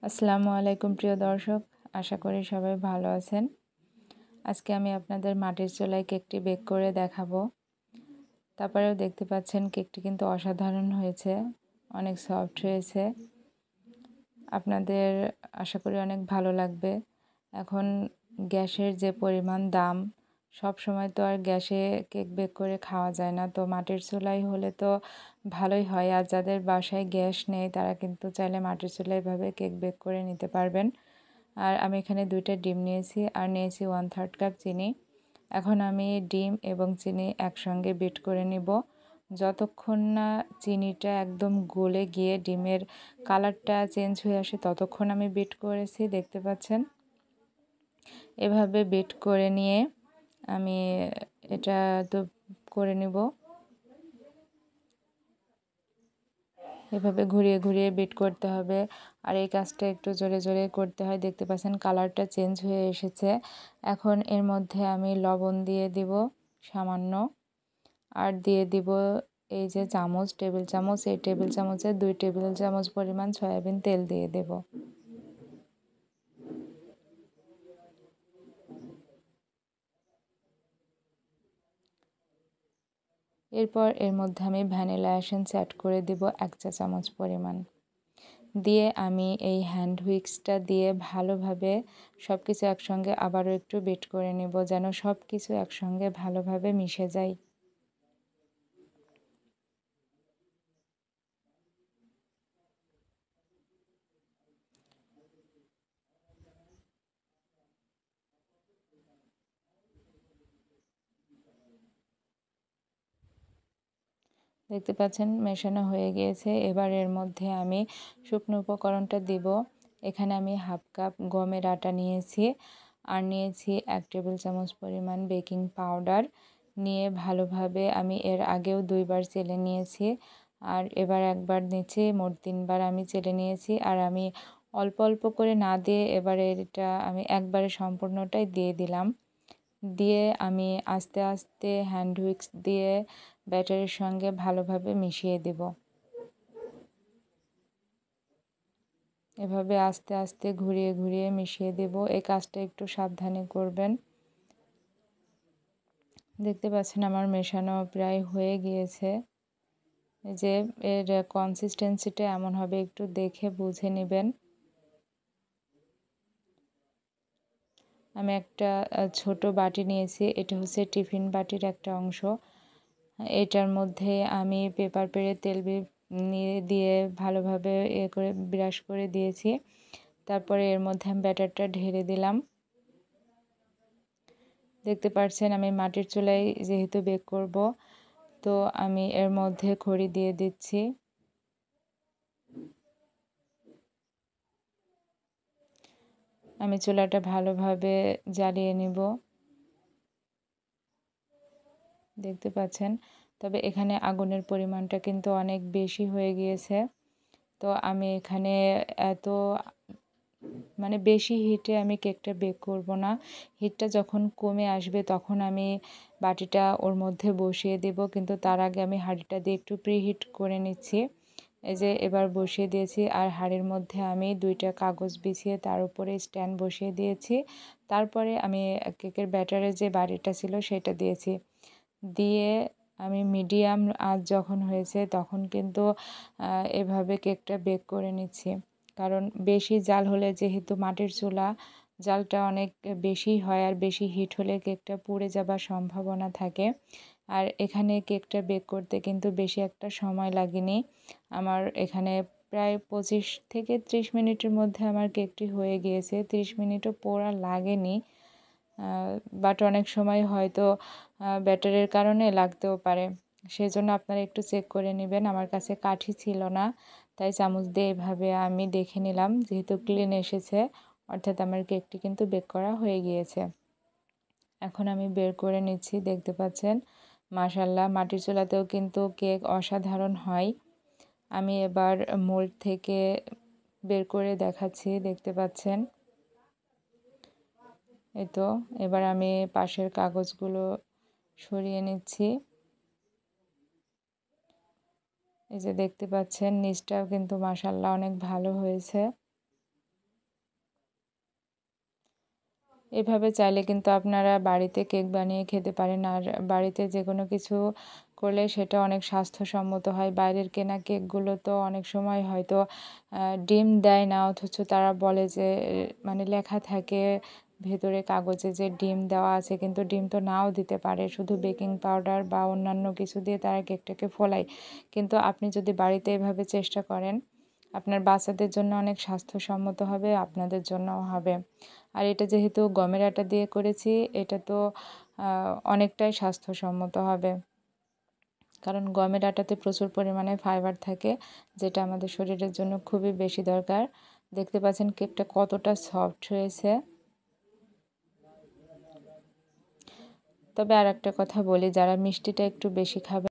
আসসালামু আলাইকুম প্রিয় দর্শক, আশা করি সবাই ভালো আছেন। আজকে আমি আপনাদের মাটির চুলায় কেকটি বেক করে দেখাবো। তারপরেও দেখতে পাচ্ছেন কেকটি কিন্তু অসাধারণ হয়েছে, অনেক সফট হয়েছে। আপনাদের আশা করি অনেক ভালো লাগবে। এখন গ্যাসের যে পরিমাণ দাম, সব সময় তো আর গ্যাসে কেক বেক করে খাওয়া যায় না, তো মাটির চুলায় হলে তো ভালোই হয়। আর যাদের বাসায় গ্যাস নেই তারা কিন্তু চাইলে মাটির চুলায় এভাবে কেক বেক করে নিতে পারবেন। আর আমি এখানে 2টা ডিম নিয়েছি আর নিয়েছি 1/3 কাপ চিনি। এখন আমি ডিম এবং চিনি একসঙ্গে বিট করে নিব। যতক্ষণ না চিনিটা একদম গলে গিয়ে ডিমের কালারটা চেঞ্জ হয়ে আসে ততক্ষণ আমি বিট করেছি, দেখতে পাচ্ছেন। এভাবে বিট করে নিয়ে আমি এটা তো করে নিব। এভাবে ঘুরিয়ে ঘুরিয়ে বিট করতে হবে। আর এই কাজটা একটু জোরে জোরে করতে হয়। দেখতে পাচ্ছেন কালারটা চেঞ্জ হয়ে এসেছে। এখন এর মধ্যে আমি লবণ দিয়ে দিব সামান্য, আর দিয়ে দিব এই যে চামচ, টেবিল চামচ, এই টেবিল চামচে 2 টেবিল চামচ পরিমাণ সয়াবিন তেল দিয়ে দেব। এরপর এর মধ্যে আমি ভ্যানিলা এসেন্স অ্যাড করে দিব 1 চা চামচ পরিমাণ। দিয়ে আমি এই হ্যান্ড হুইস্কটা দিয়ে ভালোভাবে সব কিছু একসঙ্গে আবারও একটু বিট করে নেব, যেন সব কিছু একসঙ্গে ভালোভাবে মিশে যায়। দেখতে পাচ্ছেন মেশানো হয়ে গিয়েছে। এবার এর মধ্যে আমি শুকনো উপকরণটা দিব। এখানে আমি 1/2 কাপ গমের আটা নিয়েছি আর নিয়েছি 1 টেবিল চামচ পরিমাণ বেকিং পাউডার। নিয়ে ভালোভাবে আমি এর আগেও 2 বার চেলে নিয়েছি আর এবার একবার নিচ্ছি, মোট 3 বার আমি চেলে নিয়েছি। আর আমি অল্প অল্প করে না দিয়ে এবারে এটা আমি একবারে সম্পূর্ণটাই দিয়ে দিলাম। দিয়ে আমি আস্তে আস্তে হ্যান্ড হুইস্ক দিয়ে ব্যাটারের সঙ্গে ভালোভাবে মিশিয়ে দেব। এভাবে আস্তে আস্তে ঘুরিয়ে ঘুরিয়ে মিশিয়ে দেব। এই কাজটা একটু সাবধানে করবেন। দেখতে পাচ্ছেন আমার মেশানো প্রায় হয়ে গিয়েছে। এই যে এর কনসিস্টেন্সিটা এমন হবে, একটু দেখে বুঝে নেবেন। আমি একটা ছোট বাটি নিয়েছি, এটা হচ্ছে টিফিন বাটির একটা অংশ। এটার মধ্যে আমি পেপার পেরে তেল নিয়ে দিয়ে ভালোভাবে করে ব্রাশ করে দিয়েছি। তারপরে এর মধ্যে আমি ব্যাটারটা ঢেলে দিলাম। দেখতে পাচ্ছেন আমি মাটির চুলায় যেহেতু বেক করব, তো আমি এর মধ্যে খড়ি দিয়ে দিচ্ছি। আমি চুলাটা ভালোভাবে জ্বালিয়ে নিব, দেখতে পাচ্ছেন। তবে এখানে আগুনের পরিমাণটা কিন্তু অনেক বেশি হয়ে গিয়েছে, তো আমি এখানে এত বেশি হিটে আমি কেকটা বেক করব না। হিটটা যখন কমে আসবে তখন আমি বাটিটা ওর মধ্যে বসিয়ে দেব, কিন্তু তার আগে আমি হাঁড়িটা দিয়ে একটু প্রিহিট করে নিচ্ছি। এই যে এবার বসিয়ে দিয়েছি আর হাঁড়ির মধ্যে আমি 2টা কাগজ বিছিয়ে তার উপরে স্ট্যান্ড বসিয়ে দিয়েছি। তারপরে আমি কেকের ব্যাটারের যে বাটিটা ছিল সেটা দিয়েছি। দিয়ে আমি মিডিয়াম আঁচ যখন হয়েছে তখন কিন্তু এভাবে কেকটা বেক করে নিচ্ছি। কারণ বেশি জাল হলে, যেহেতু মাটির চুলা, জালটা অনেক বেশি হয় আর বেশি হিট হলে কেকটা পুড়ে যাবার সম্ভাবনা থাকে। আর এখানে কেকটা বেক করতে কিন্তু বেশি একটা সময় লাগেনি। আমার এখানে প্রায় 25 থেকে 30 মিনিটের মধ্যে আমার কেকটি হয়ে গিয়েছে। 30 মিনিটও পুরা লাগেনি, বাট অনেক সময় হয়তো ব্যাটারের কারণে লাগতেও পারে। সেজন্য আপনারা একটু চেক করে নেবেন। আমার কাছে কাঠি ছিল না, তাই চামচ দিয়ে এভাবে আমি দেখে নিলাম। যেহেতু ক্লিন এসেছে, অর্থাৎ আমার কেকটি কিন্তু বেক করা হয়ে গিয়েছে। এখন আমি বের করে নিচ্ছি, দেখতে পাচ্ছেন। মাশাআল্লাহ, মাটির চুলাতেও কিন্তু কেক অসাধারণ হয়। আমি এবার মোল্ড থেকে বের করে দেখাচ্ছি, দেখতে পাচ্ছেন। এই তো এবার আমি পাশের কাগজগুলো সরিয়ে নিচ্ছি। এই যে দেখতে পাচ্ছেন নিচটাও কিন্তু মাশাআল্লাহ অনেক ভালো হয়েছে। এভাবে চাইলে কিন্তু আপনারা বাড়িতে কেক বানিয়ে খেতে পারেন। আর বাড়িতে যেকোনো কিছু করলে সেটা অনেক স্বাস্থ্যসম্মত হয়। বাইরের কেনা কেকগুলো তো অনেক সময় হয়তো ডিম দেয় না, অথচ তারা বলে যে মানে লেখা থাকে ভেতরে কাগজে যে ডিম দেওয়া আছে, কিন্তু ডিম তো নাও দিতে পারে। শুধু বেকিং পাউডার বা অন্যান্য কিছু দিয়ে তারা কেকটাকে ফোলায়। কিন্তু আপনি যদি বাড়িতে এভাবে চেষ্টা করেন, আপনার বাচ্চাদের জন্য অনেক স্বাস্থ্যসম্মত হবে, আপনাদের জন্যও হবে। আর এটা যেহেতু গমের আটা দিয়ে করেছি, এটা তো অনেকটাই স্বাস্থ্যসম্মত হবে, কারণ গমের আটাতে প্রচুর পরিমাণে ফাইবার থাকে, যেটা আমাদের শরীরের জন্য খুবই বেশি দরকার। দেখতে পাচ্ছেন কেকটা কতটা সফট হয়েছে। তবে আর একটা কথা বলি, যারা মিষ্টিটা একটু বেশি খাবে